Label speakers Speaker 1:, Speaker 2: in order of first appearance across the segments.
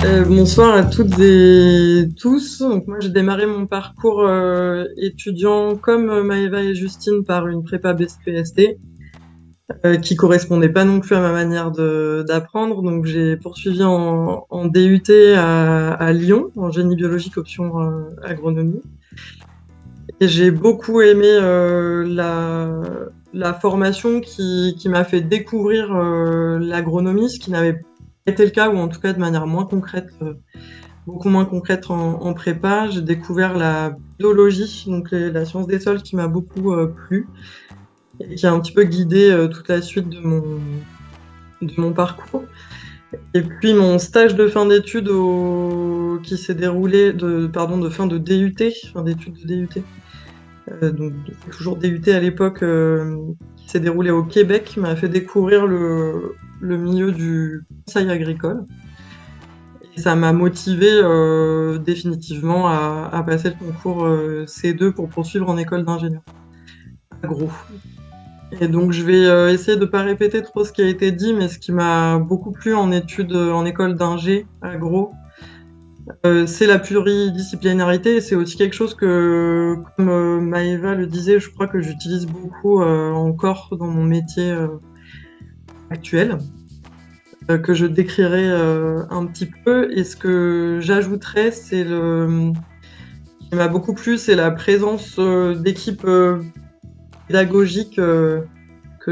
Speaker 1: Bonsoir à toutes et tous. Donc moi, j'ai démarré mon parcours étudiant comme Maëva et Justine par une prépa BSPST qui correspondait pas non plus à ma manière d'apprendre. Donc j'ai poursuivi en DUT à Lyon, en génie biologique option agronomie. Et j'ai beaucoup aimé la formation qui m'a fait découvrir l'agronomie, ce qui n'avait pas été le cas, ou en tout cas de manière moins concrète, beaucoup moins concrète en prépa. J'ai découvert la biologie, donc la science des sols, qui m'a beaucoup plu et qui a un petit peu guidé toute la suite de mon parcours. Et puis mon stage de fin d'études qui s'est déroulé de fin de DUT, fin d'études de DUT. Donc toujours DUT à l'époque, qui s'est déroulé au Québec, m'a fait découvrir le milieu du conseil agricole. Et ça m'a motivé définitivement à passer le concours C2 pour poursuivre en école d'ingénieur agro. Et donc je vais essayer de pas répéter trop ce qui a été dit, mais ce qui m'a beaucoup plu en études en école d'ingé agro, c'est la pluridisciplinarité, et c'est aussi quelque chose que, comme Maëva le disait, je crois que j'utilise beaucoup encore dans mon métier actuel, que je décrirai un petit peu. Et ce que j'ajouterais, ce qui m'a beaucoup plu, c'est la présence d'équipes pédagogiques que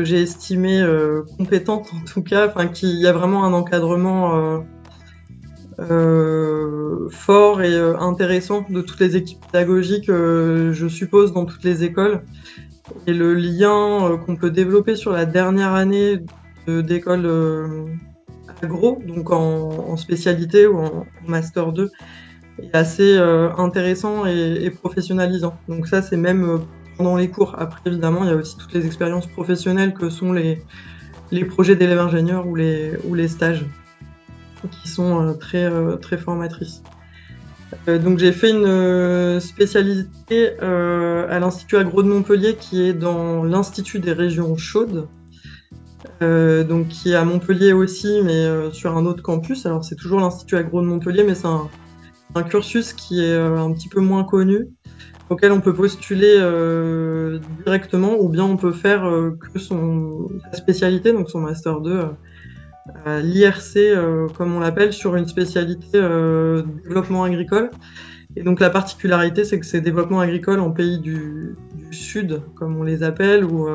Speaker 1: j'ai estimées compétentes, en tout cas, qu'il y a vraiment un encadrement fort et intéressant de toutes les équipes pédagogiques, je suppose, dans toutes les écoles. Et le lien qu'on peut développer sur la dernière année d'école agro, donc en spécialité ou en master 2, est assez intéressant et professionnalisant. Donc ça, c'est même pendant les cours. Après, évidemment, il y a aussi toutes les expériences professionnelles que sont les projets d'élèves ingénieurs ou les stages, qui sont très formatrices. Donc j'ai fait une spécialité à l'Institut Agro de Montpellier, qui est dans l'Institut des régions chaudes, donc qui est à Montpellier aussi, mais sur un autre campus. Alors c'est toujours l'Institut Agro de Montpellier, mais c'est un cursus qui est un petit peu moins connu, auquel on peut postuler directement, ou bien on peut faire que sa spécialité, donc son Master 2, à l'IRC, comme on l'appelle, sur une spécialité développement agricole. Et donc la particularité, c'est que c'est développement agricole en pays du Sud, comme on les appelle, ou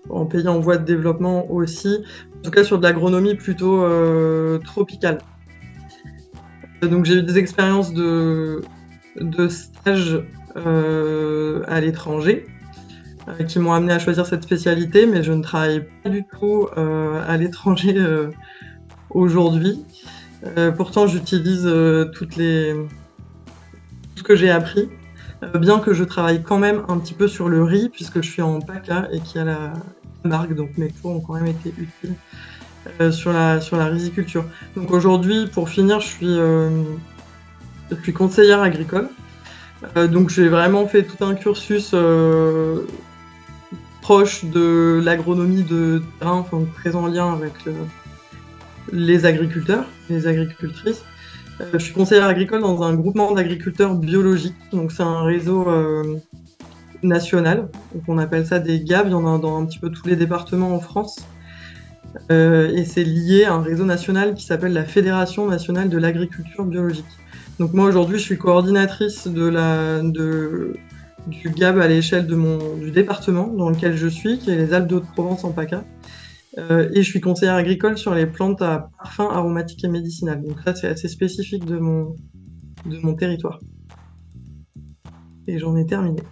Speaker 1: en pays en voie de développement aussi, en tout cas sur de l'agronomie plutôt tropicale. Donc j'ai eu des expériences de stage à l'étranger, qui m'ont amené à choisir cette spécialité, mais je ne travaille pas du tout à l'étranger aujourd'hui. Pourtant, j'utilise tout ce que j'ai appris, bien que je travaille quand même un petit peu sur le riz, puisque je suis en PACA et qu'il y a la marque, donc mes cours ont quand même été utiles sur la riziculture. Donc aujourd'hui, pour finir, je suis conseillère agricole. Donc j'ai vraiment fait tout un cursus proche de l'agronomie de terrain, très en lien avec les agriculteurs, les agricultrices. Je suis conseillère agricole dans un groupement d'agriculteurs biologiques, donc c'est un réseau national, donc on appelle ça des GAB, il y en a dans un petit peu tous les départements en France, et c'est lié à un réseau national qui s'appelle la Fédération nationale de l'agriculture biologique. Donc moi aujourd'hui je suis coordinatrice du GAB à l'échelle du département dans lequel je suis, qui est les Alpes d'Haute-Provence en PACA. Et je suis conseillère agricole sur les plantes à parfum aromatique et médicinal. Donc ça, c'est assez spécifique de mon territoire. Et j'en ai terminé.